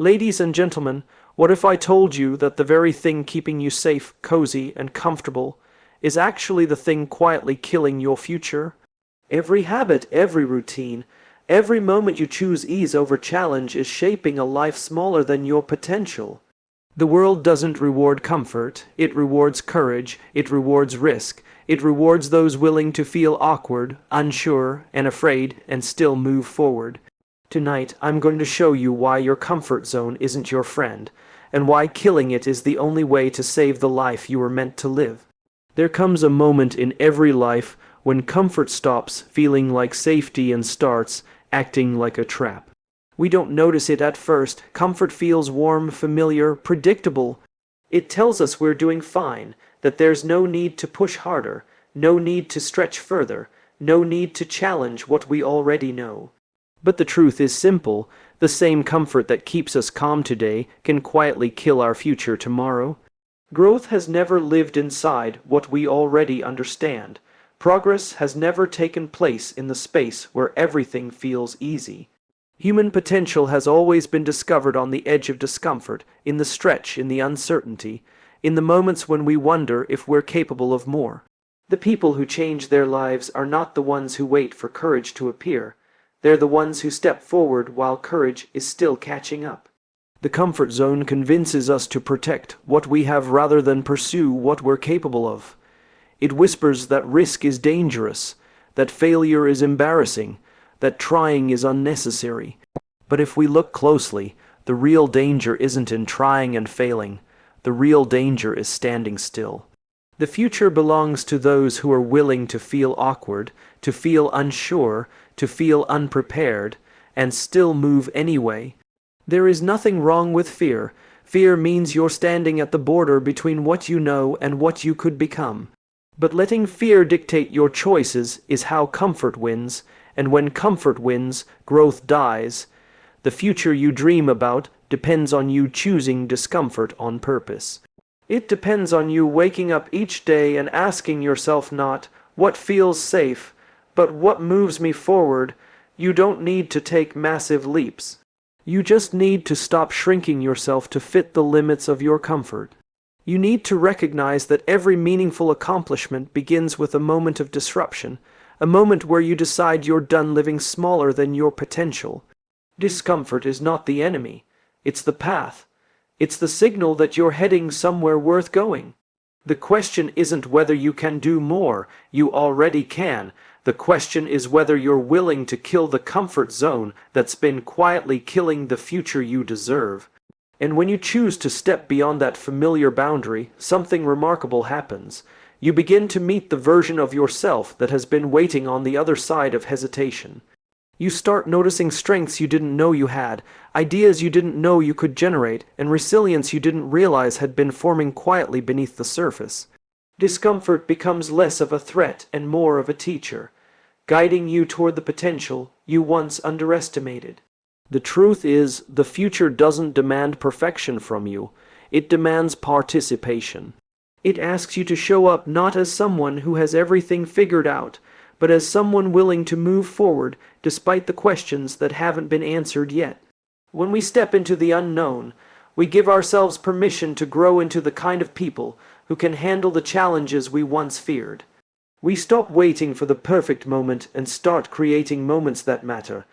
Ladies and gentlemen, what if I told you that the very thing keeping you safe, cozy, and comfortable is actually the thing quietly killing your future? Every habit, every routine, every moment you choose ease over challenge is shaping a life smaller than your potential. The world doesn't reward comfort, it rewards courage, it rewards risk, it rewards those willing to feel awkward, unsure, and afraid, and still move forward. Tonight, I'm going to show you why your comfort zone isn't your friend, and why killing it is the only way to save the life you were meant to live. There comes a moment in every life when comfort stops feeling like safety and starts acting like a trap. We don't notice it at first. Comfort feels warm, familiar, predictable. It tells us we're doing fine, that there's no need to push harder, no need to stretch further, no need to challenge what we already know. But the truth is simple. The same comfort that keeps us calm today can quietly kill our future tomorrow. Growth has never lived inside what we already understand. Progress has never taken place in the space where everything feels easy. Human potential has always been discovered on the edge of discomfort, in the stretch, in the uncertainty, in the moments when we wonder if we're capable of more. The people who change their lives are not the ones who wait for courage to appear. They're the ones who step forward while courage is still catching up. The comfort zone convinces us to protect what we have rather than pursue what we're capable of. It whispers that risk is dangerous, that failure is embarrassing, that trying is unnecessary. But if we look closely, the real danger isn't in trying and failing. The real danger is standing still. The future belongs to those who are willing to feel awkward, to feel unsure, to feel unprepared, and still move anyway. There is nothing wrong with fear. Fear means you're standing at the border between what you know and what you could become. But letting fear dictate your choices is how comfort wins, and when comfort wins, growth dies. The future you dream about depends on you choosing discomfort on purpose. It depends on you waking up each day and asking yourself not, what feels safe, but what moves me forward. You don't need to take massive leaps. You just need to stop shrinking yourself to fit the limits of your comfort. You need to recognize that every meaningful accomplishment begins with a moment of disruption, a moment where you decide you're done living smaller than your potential. Discomfort is not the enemy. It's the path. It's the signal that you're heading somewhere worth going. The question isn't whether you can do more. You already can. The question is whether you're willing to kill the comfort zone that's been quietly killing the future you deserve. And when you choose to step beyond that familiar boundary, something remarkable happens. You begin to meet the version of yourself that has been waiting on the other side of hesitation. You start noticing strengths you didn't know you had, ideas you didn't know you could generate, and resilience you didn't realize had been forming quietly beneath the surface. Discomfort becomes less of a threat and more of a teacher, guiding you toward the potential you once underestimated. The truth is, the future doesn't demand perfection from you. It demands participation. It asks you to show up not as someone who has everything figured out, but as someone willing to move forward despite the questions that haven't been answered yet. When we step into the unknown, we give ourselves permission to grow into the kind of people who can handle the challenges we once feared. We stop waiting for the perfect moment and start creating moments that matter.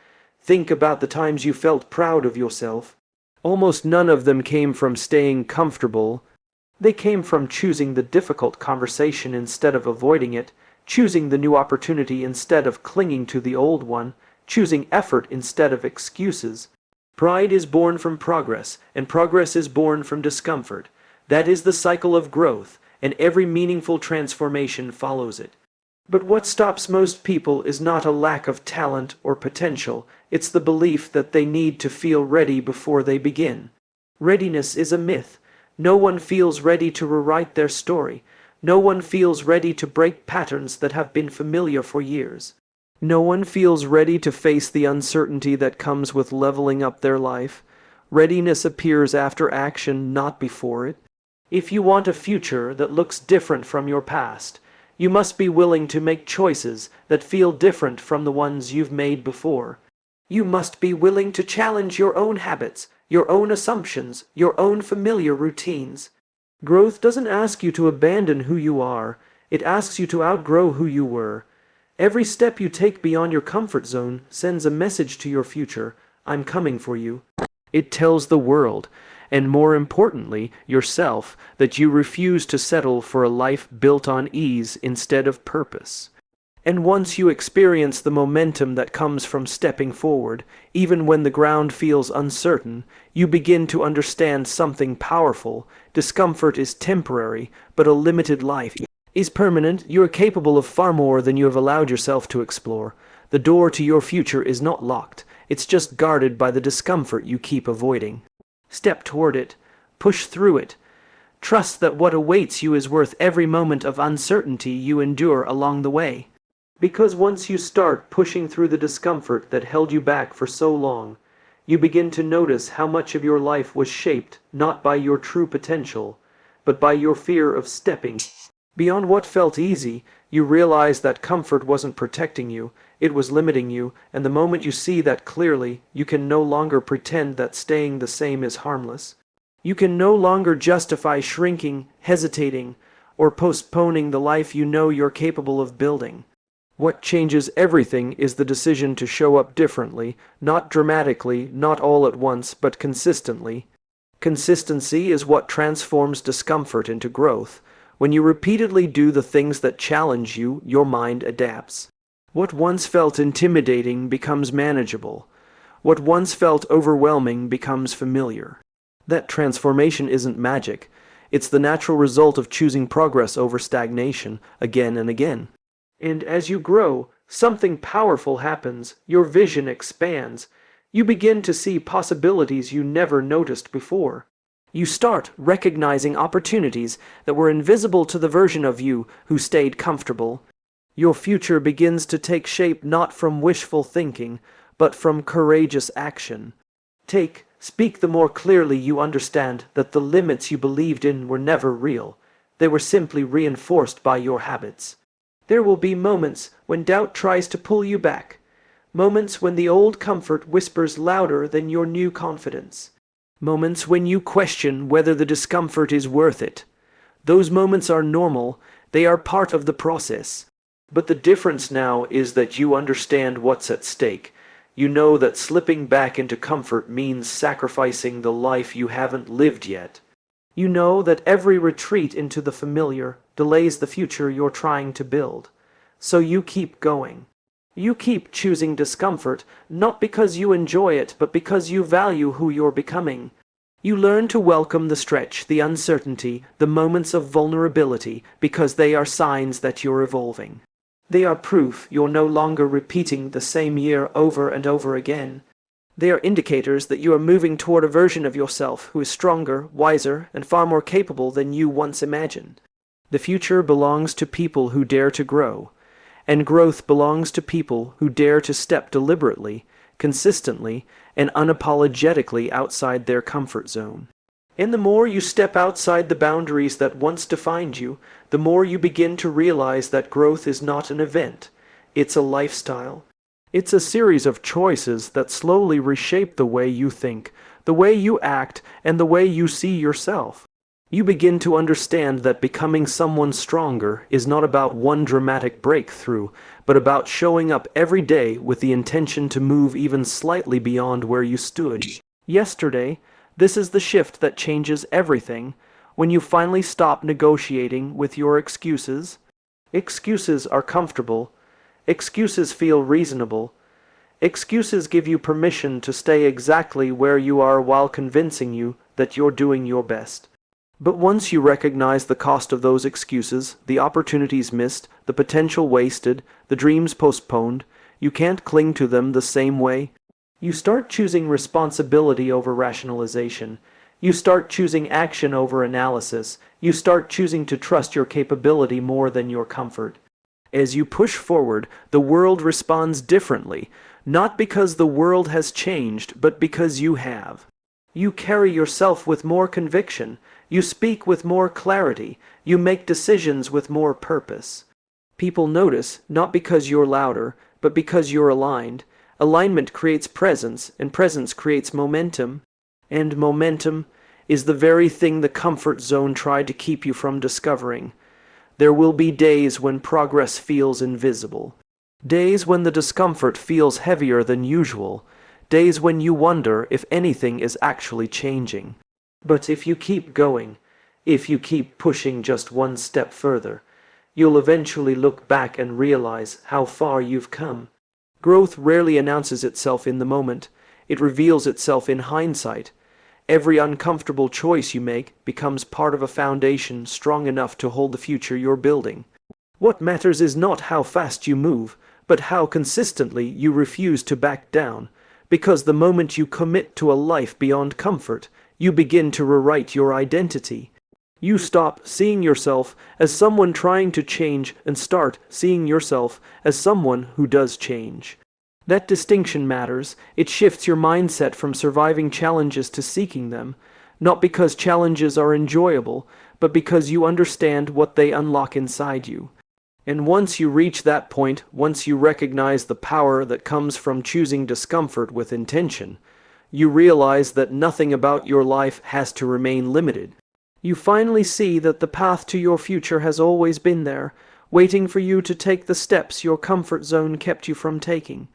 Think about the times you felt proud of yourself. Almost none of them came from staying comfortable. They came from choosing the difficult conversation instead of avoiding it, choosing the new opportunity instead of clinging to the old one, choosing effort instead of excuses. Pride is born from progress, and progress is born from discomfort. That is the cycle of growth, and every meaningful transformation follows it. But what stops most people is not a lack of talent or potential, it's the belief that they need to feel ready before they begin. Readiness is a myth. No one feels ready to rewrite their story. No one feels ready to break patterns that have been familiar for years. No one feels ready to face the uncertainty that comes with leveling up their life. Readiness appears after action, not before it. If you want a future that looks different from your past, you must be willing to make choices that feel different from the ones you've made before. You must be willing to challenge your own habits, your own assumptions, your own familiar routines. Growth doesn't ask you to abandon who you are, it asks you to outgrow who you were. Every step you take beyond your comfort zone sends a message to your future: I'm coming for you. It tells the world, and more importantly, yourself, that you refuse to settle for a life built on ease instead of purpose. And once you experience the momentum that comes from stepping forward, even when the ground feels uncertain, you begin to understand something powerful. Discomfort is temporary, but a limited life is permanent. You are capable of far more than you have allowed yourself to explore. The door to your future is not locked, it's just guarded by the discomfort you keep avoiding. Step toward it, push through it. Trust that what awaits you is worth every moment of uncertainty you endure along the way. Because once you start pushing through the discomfort that held you back for so long, you begin to notice how much of your life was shaped not by your true potential, but by your fear of stepping beyond what felt easy. You realize that comfort wasn't protecting you, it was limiting you, and the moment you see that clearly, you can no longer pretend that staying the same is harmless. You can no longer justify shrinking, hesitating, or postponing the life you know you're capable of building. What changes everything is the decision to show up differently, not dramatically, not all at once, but consistently. Consistency is what transforms discomfort into growth. When you repeatedly do the things that challenge you, your mind adapts. What once felt intimidating becomes manageable. What once felt overwhelming becomes familiar. That transformation isn't magic. It's the natural result of choosing progress over stagnation again and again. And as you grow, something powerful happens. Your vision expands. You begin to see possibilities you never noticed before. You start recognizing opportunities that were invisible to the version of you who stayed comfortable. Your future begins to take shape not from wishful thinking, but from courageous action. Speak the more clearly you understand that the limits you believed in were never real. They were simply reinforced by your habits. There will be moments when doubt tries to pull you back. Moments when the old comfort whispers louder than your new confidence. Moments when you question whether the discomfort is worth it. Those moments are normal, they are part of the process. But the difference now is that you understand what's at stake. You know that slipping back into comfort means sacrificing the life you haven't lived yet. You know that every retreat into the familiar delays the future you're trying to build. So you keep going. You keep choosing discomfort, not because you enjoy it, but because you value who you're becoming. You learn to welcome the stretch, the uncertainty, the moments of vulnerability, because they are signs that you're evolving. They are proof you're no longer repeating the same year over and over again. They are indicators that you are moving toward a version of yourself who is stronger, wiser, and far more capable than you once imagined. The future belongs to people who dare to grow, and growth belongs to people who dare to step deliberately, consistently, and unapologetically outside their comfort zone. And the more you step outside the boundaries that once defined you, the more you begin to realize that growth is not an event, it's a lifestyle. It's a series of choices that slowly reshape the way you think, the way you act, and the way you see yourself. You begin to understand that becoming someone stronger is not about one dramatic breakthrough, but about showing up every day with the intention to move even slightly beyond where you stood yesterday. This is the shift that changes everything. When you finally stop negotiating with your excuses. Excuses are comfortable. Excuses feel reasonable. Excuses give you permission to stay exactly where you are while convincing you that you're doing your best. But once you recognize the cost of those excuses, the opportunities missed, the potential wasted, the dreams postponed, you can't cling to them the same way. You start choosing responsibility over rationalization. You start choosing action over analysis. You start choosing to trust your capability more than your comfort. As you push forward, the world responds differently, not because the world has changed, but because you have. You carry yourself with more conviction. You speak with more clarity. You make decisions with more purpose. People notice, not because you're louder, but because you're aligned. Alignment creates presence, and presence creates momentum. And momentum is the very thing the comfort zone tried to keep you from discovering. There will be days when progress feels invisible. Days when the discomfort feels heavier than usual. Days when you wonder if anything is actually changing. But if you keep going, if you keep pushing just one step further, you'll eventually look back and realize how far you've come. Growth rarely announces itself in the moment. It reveals itself in hindsight. Every uncomfortable choice you make becomes part of a foundation strong enough to hold the future you're building. What matters is not how fast you move, but how consistently you refuse to back down. Because the moment you commit to a life beyond comfort, you begin to rewrite your identity. You stop seeing yourself as someone trying to change and start seeing yourself as someone who does change. That distinction matters. It shifts your mindset from surviving challenges to seeking them, not because challenges are enjoyable, but because you understand what they unlock inside you. And once you reach that point, once you recognize the power that comes from choosing discomfort with intention, you realize that nothing about your life has to remain limited. You finally see that the path to your future has always been there, waiting for you to take the steps your comfort zone kept you from taking.